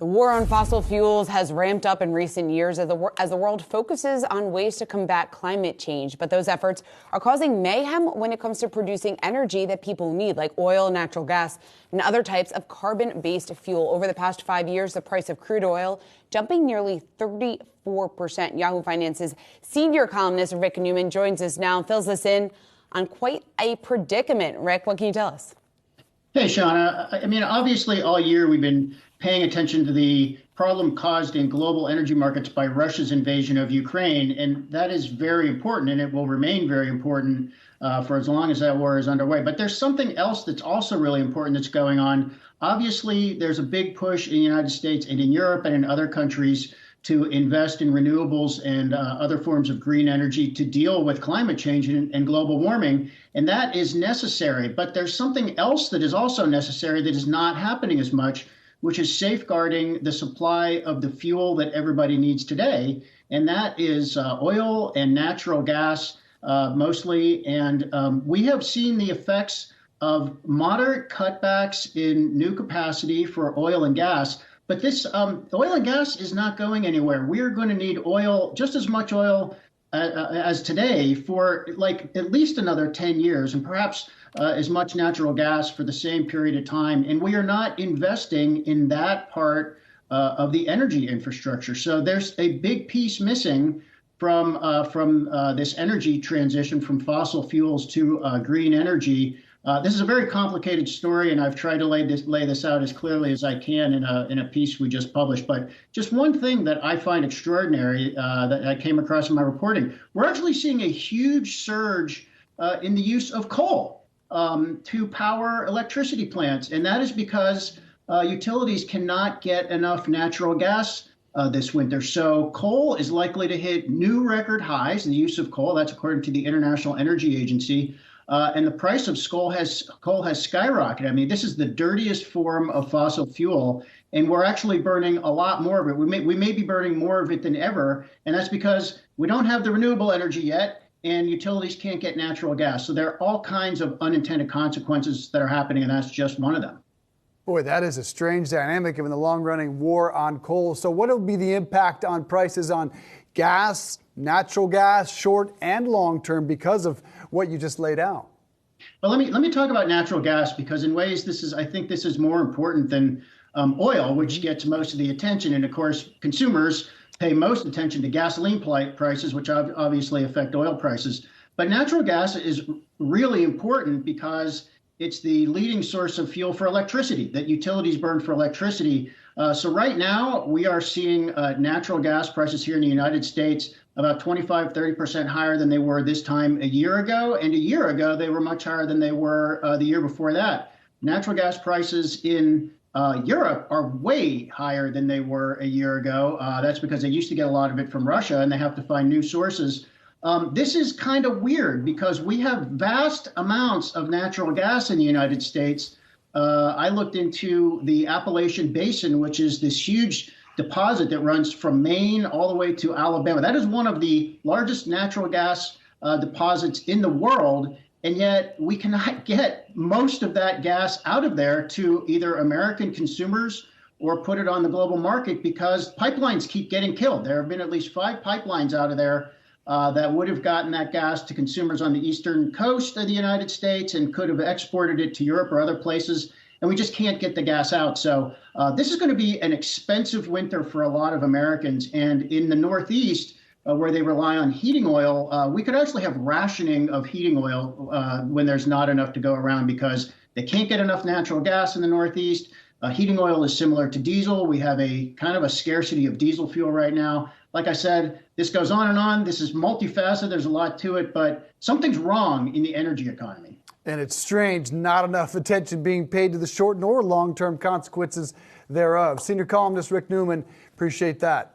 The war on fossil fuels has ramped up in recent years as the world focuses on ways to combat climate change. But those efforts are causing mayhem when it comes to producing energy that people need, like oil, natural gas, and other types of carbon-based fuel. Over the past 5 years, the price of crude oil jumping nearly 34%. Yahoo Finance's senior columnist, Rick Newman, joins us now and fills us in on quite a predicament. Rick, what can you tell us? Hey, Shauna. I mean, obviously, all year we've been paying attention to the problem caused in global energy markets by Russia's invasion of Ukraine. And that is very important, and it will remain very important for as long as that war is underway. But there's something else that's also really important that's going on. Obviously, there's a big push in the United States and in Europe and in other countries to invest in renewables and other forms of green energy to deal with climate change and global warming. And that is necessary. But there's something else that is also necessary that is not happening as much, which is safeguarding the supply of the fuel that everybody needs today. And that is oil and natural gas mostly. And we have seen the effects of moderate cutbacks in new capacity for oil and gas. But this oil and gas is not going anywhere. We're going to need oil, just as much oil as today, for like at least another 10 years, and perhaps as much natural gas for the same period of time. And we are not investing in that part of the energy infrastructure. So there's a big piece missing from this energy transition from fossil fuels to green energy. This is a very complicated story, and I've tried to lay this out as clearly as I can in a piece we just published. But just one thing that I find extraordinary that I came across in my reporting, we're actually seeing a huge surge in the use of coal to power electricity plants. And that is because utilities cannot get enough natural gas this winter. So coal is likely to hit new record highs in the use of coal. That's according to the International Energy Agency. And the price of coal has skyrocketed. I mean, this is the dirtiest form of fossil fuel, and we're actually burning a lot more of it. We may be burning more of it than ever, and that's because we don't have the renewable energy yet, and utilities can't get natural gas. So there are all kinds of unintended consequences that are happening, and that's just one of them. Boy, that is a strange dynamic given the long-running war on coal. So what will be the impact on prices on gas, natural gas, short and long term, because of what you just laid out? Well, let me talk about natural gas, because in ways I think this is more important than oil, which gets most of the attention. And of course, consumers pay most attention to gasoline prices, which obviously affect oil prices. But natural gas is really important because it's the leading source of fuel for electricity that utilities burn for electricity. So right now, we are seeing natural gas prices here in the United States about 25–30% higher than they were this time a year ago. And a year ago, they were much higher than they were the year before that. Natural gas prices in Europe are way higher than they were a year ago. That's because they used to get a lot of it from Russia, and they have to find new sources. This is kind of weird because we have vast amounts of natural gas in the United States. I looked into the Appalachian Basin, which is this huge deposit that runs from Maine all the way to Alabama. That is one of the largest natural gas deposits in the world. And yet we cannot get most of that gas out of there to either American consumers or put it on the global market because pipelines keep getting killed. There have been at least 5 pipelines out of there that would have gotten that gas to consumers on the eastern coast of the United States and could have exported it to Europe or other places. And we just can't get the gas out. So this is going to be an expensive winter for a lot of Americans. And in the Northeast, where they rely on heating oil, we could actually have rationing of heating oil when there's not enough to go around because they can't get enough natural gas in the Northeast. Heating oil is similar to diesel. We have a kind of a scarcity of diesel fuel right now. Like I said, this goes on and on. This is multifaceted. There's a lot to it, but something's wrong in the energy economy. And it's strange, not enough attention being paid to the short nor long-term consequences thereof. Senior columnist Rick Newman, appreciate that.